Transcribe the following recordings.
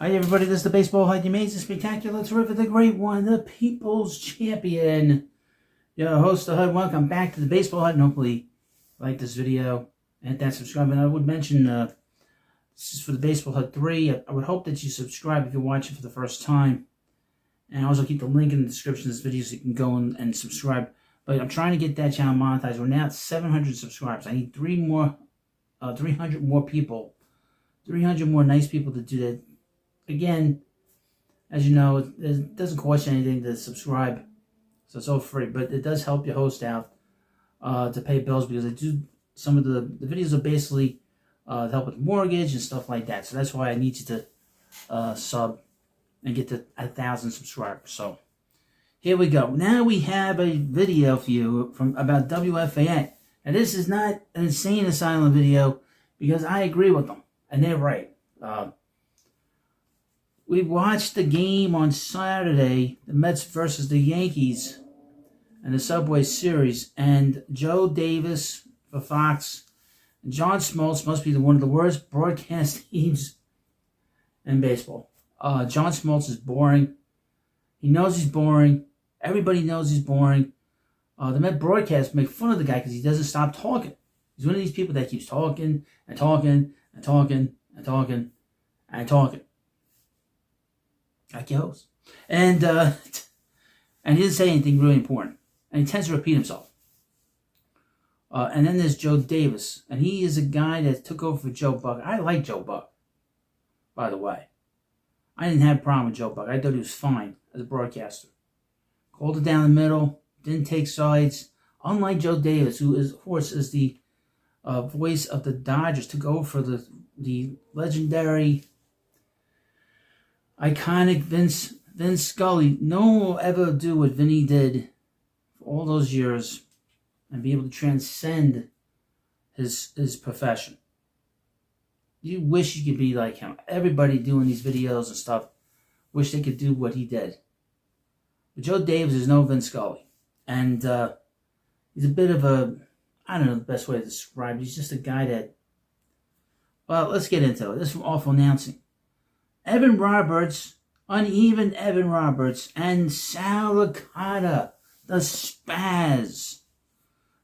Hi everybody, this is the Baseball Hut, the amazing, spectacular, terrific, the great one, the People's Champion. Your host, the Hut. Welcome back to the Baseball Hut, and hopefully you like this video and hit that subscribe. And I would mention, this is for the Baseball Hut 3. I would hope that you subscribe if you're watching for the first time. And also keep the link in the description of this video so you can go and subscribe. But I'm trying to get that channel monetized. We're now at 700 subscribers. I need 300 more people. 300 more nice people to do that. Again, as you know, it doesn't cost you anything to subscribe, so it's all free. But it does help your host out to pay bills, because I do some of the videos are basically to help with mortgage and stuff like that. So that's why I need you to sub and get to 1,000 subscribers. So here we go. Now we have a video for you about WFAN, and this is not an insane asylum video, because I agree with them and they're right. We watched the game on Saturday, the Mets versus the Yankees in the Subway Series, and Joe Davis for Fox and John Smoltz must be one of the worst broadcast teams in baseball. John Smoltz is boring. He knows he's boring. Everybody knows he's boring. The Met broadcast make fun of the guy because he doesn't stop talking. He's one of these people that keeps talking and talking and talking and talking and talking. Like your host. And he doesn't say anything really important. And he tends to repeat himself. And then there's Joe Davis. And he is a guy that took over for Joe Buck. I like Joe Buck, by the way. I didn't have a problem with Joe Buck. I thought he was fine as a broadcaster. Called it down the middle. Didn't take sides. Unlike Joe Davis, who is, of course, is the voice of the Dodgers, took over for the legendary, iconic Vince Scully. No one will ever do what Vinny did for all those years and be able to transcend his profession. You wish you could be like him. Everybody doing these videos and stuff wish they could do what he did. But Joe Davis is no Vince Scully. And he's a bit of a, I don't know the best way to describe it. He's just a guy that, well, let's get into it. This is from Awful Announcing. Evan Roberts, uneven Evan Roberts, and Sal Licata, the Spaz,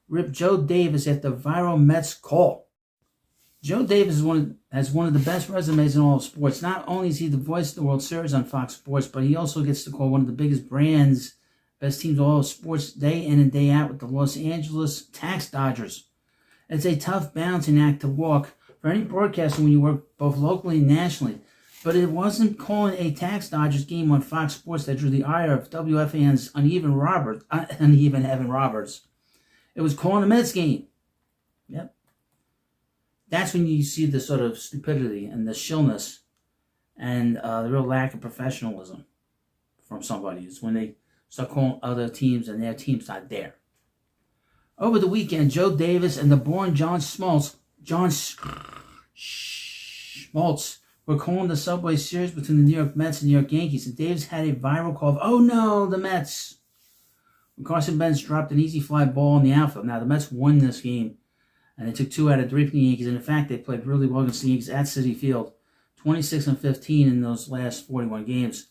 ripped Joe Davis after viral Mets call. Joe Davis has one of the best resumes in all of sports. Not only is he the voice of the World Series on Fox Sports, but he also gets to call one of the biggest brands, best teams in all of sports, day in and day out with the Los Angeles Tax Dodgers. It's a tough balancing act to walk for any broadcaster when you work both locally and nationally. But it wasn't calling a Tax Dodgers game on Fox Sports that drew the ire of WFAN's uneven Evan Roberts. It was calling a Mets game. Yep. That's when you see the sort of stupidity and the shillness and the real lack of professionalism from somebody. It's when they start calling other teams and their team's not there. Over the weekend, Joe Davis and the born John Smoltz were calling the Subway Series between the New York Mets and New York Yankees, and Davis had a viral call of, "Oh no, the Mets!" when Carson Benz dropped an easy fly ball in the outfield. Now, the Mets won this game, and they took 2 out of 3 from the Yankees, and in fact, they played really well against the Yankees at Citi Field, 26-15 in those last 41 games.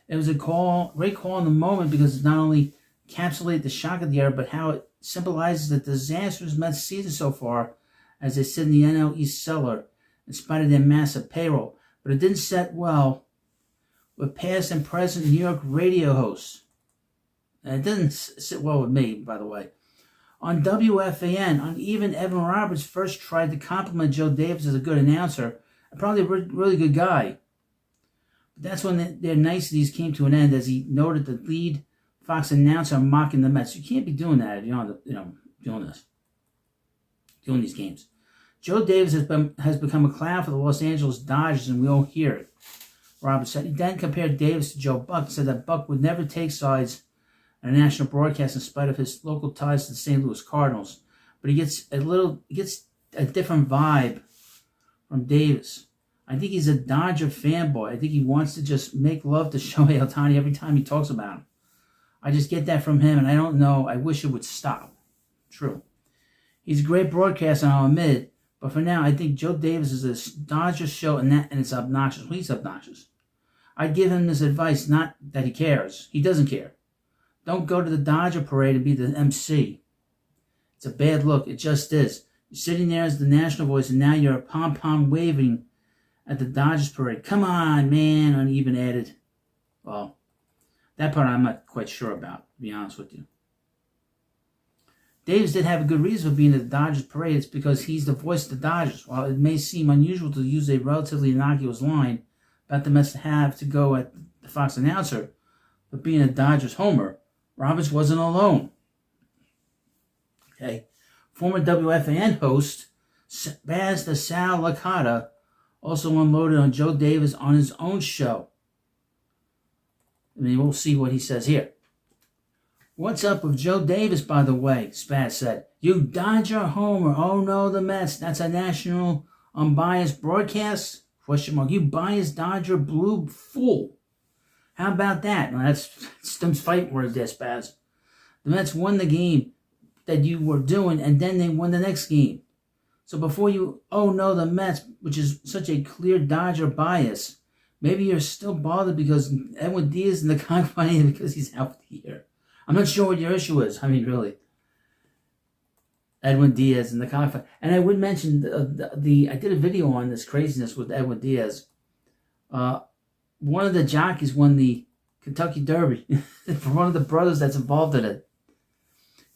It was a great call in the moment, because it not only encapsulated the shock of the era, but how it symbolizes the disastrous Mets season so far as they sit in the NL East cellar in spite of their massive payroll. But it didn't set well with past and present New York radio hosts. And it didn't sit well with me, by the way. On WFAN, uneven Evan Roberts first tried to compliment Joe Davis as a good announcer, and probably a really good guy. But that's when their niceties came to an end, as he noted the lead Fox announcer mocking the Mets. You can't be doing that if you're doing these games. Joe Davis has become a clown for the Los Angeles Dodgers, and we all hear it, Roberts said. He then compared Davis to Joe Buck, said that Buck would never take sides on a national broadcast in spite of his local ties to the St. Louis Cardinals. But he gets a different vibe from Davis. I think he's a Dodger fanboy. I think he wants to just make love to Shohei Ohtani every time he talks about him. I just get that from him, and I don't know. I wish it would stop. True. He's a great broadcaster, I'll admit it. But for now, I think Joe Davis is a Dodgers show, and it's obnoxious. Well, he's obnoxious. I'd give him this advice, not that he cares. He doesn't care. Don't go to the Dodger parade and be the MC. It's a bad look. It just is. You're sitting there as the national voice, and now you're a pom-pom waving at the Dodgers parade. Come on, man, and even added. Well, that part I'm not quite sure about, to be honest with you. Davis did have a good reason for being at the Dodgers parade. It's because he's the voice of the Dodgers. While it may seem unusual to use a relatively innocuous line about the Mets to have to go at the Fox announcer, but being a Dodgers homer, Roberts wasn't alone. Okay. Former WFAN host Baz the Sal Licata also unloaded on Joe Davis on his own show. I mean, we'll see what he says here. What's up with Joe Davis, by the way? Spaz said. You Dodger homer. Oh no, the Mets. That's a national unbiased broadcast? Question mark. You biased Dodger blue fool. How about that? Well, that's them fight words there, Spaz. The Mets won the game that you were doing, and then they won the next game. So before you, oh no, the Mets, which is such a clear Dodger bias, maybe you're still bothered because Edwin Diaz in the cockfight because he's out here. I'm not sure what your issue is. I mean, really. Edwin Diaz in the cockfight. And I would mention I did a video on this craziness with Edwin Diaz. One of the jockeys won the Kentucky Derby for one of the brothers that's involved in it.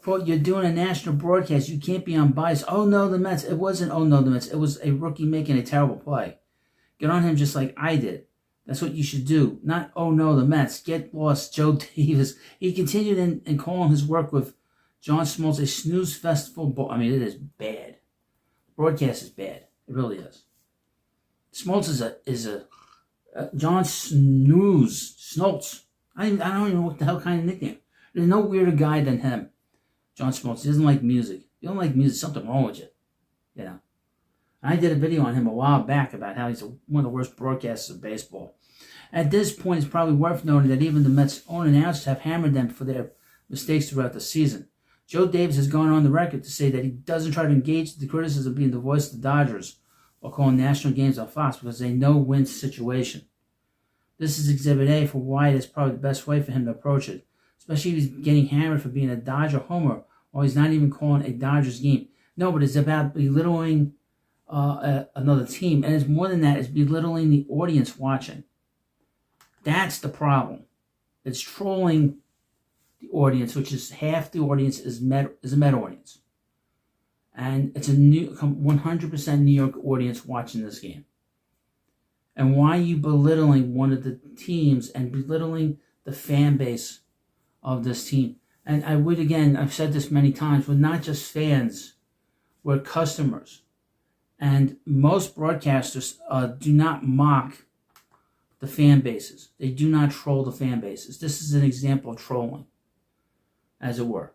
Quote, you're doing a national broadcast. You can't be unbiased. Oh, no, the Mets. It wasn't, oh, no, the Mets. It was a rookie making a terrible play. Get on him just like I did. That's what you should do. Not, oh, no, the Mets. Get lost, Joe Davis. He continued in calling his work with John Smoltz a snooze festival. I mean, it is bad. Broadcast is bad. It really is. Smoltz is a John Snoltz. I don't even know what the hell kind of nickname. There's no weirder guy than him. John Smoltz. He doesn't like music. If you don't like music, something wrong with you. You know. I did a video on him a while back about how he's one of the worst broadcasters of baseball. At this point, it's probably worth noting that even the Mets' own announcers have hammered them for their mistakes throughout the season. Joe Davis has gone on the record to say that he doesn't try to engage the criticism of being the voice of the Dodgers or calling national games on Fox because they no-win situation. This is Exhibit A for why it is probably the best way for him to approach it, especially if he's getting hammered for being a Dodger homer while he's not even calling a Dodgers game. No, but it's about belittling another team, and it's more than that. It's belittling the audience watching. That's the problem. It's trolling the audience, which is half the audience is a Met audience. And it's a 100% New York audience watching this game. And why are you belittling one of the teams and belittling the fan base of this team? And I would, again, I've said this many times, we're not just fans, we're customers. And most broadcasters do not mock the fan bases. They do not troll the fan bases. This is an example of trolling, as it were.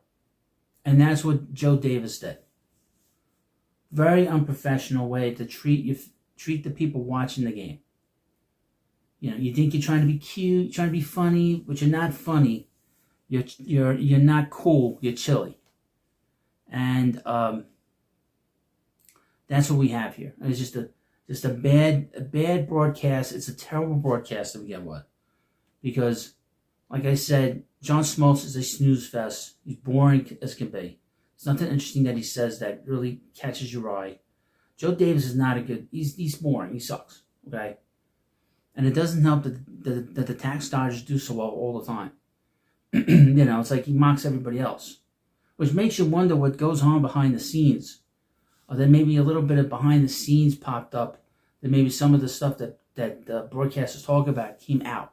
And that's what Joe Davis did. Very unprofessional way to treat the people watching the game. You know, you think you're trying to be cute, you're trying to be funny, but you're not funny. You're not cool. You're chilly. And that's what we have here. And it's just a bad broadcast. It's a terrible broadcast to begin with, because, like I said, John Smoltz is a snooze fest. He's boring as can be. There's nothing interesting that he says that really catches your eye. Joe Davis is not a good. He's boring. He sucks. Okay, and it doesn't help that the tax Dodgers do so well all the time. You know, it's like he mocks everybody else, which makes you wonder what goes on behind the scenes. Or then maybe a little bit of behind the scenes popped up. That maybe some of the stuff that the broadcasters talk about came out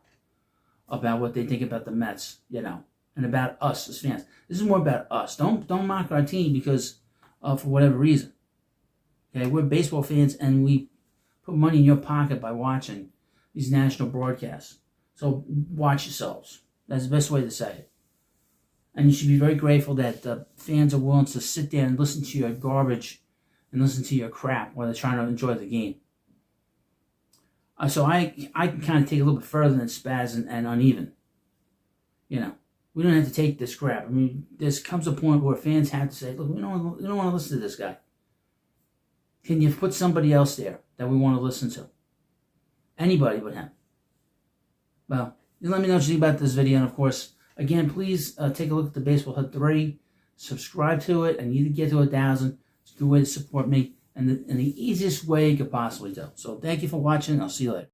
about what they think about the Mets, you know, and about us as fans. This is more about us. Don't mock our team because for whatever reason. Okay, we're baseball fans and we put money in your pocket by watching these national broadcasts. So watch yourselves. That's the best way to say it. And you should be very grateful that fans are willing to sit there and listen to your garbage and listen to your crap while they're trying to enjoy the game. So I can kind of take a little bit further than Spaz and uneven. You know, we don't have to take this crap. I mean, there comes a point where fans have to say, look, we don't want to listen to this guy. Can you put somebody else there that we want to listen to? Anybody but him. Well, you let me know what you think about this video. And of course, again, please take a look at the Baseball Hut 3. Subscribe to it. I need to get to 1,000. It's a good way to support me. And the easiest way you could possibly do. So thank you for watching. I'll see you later.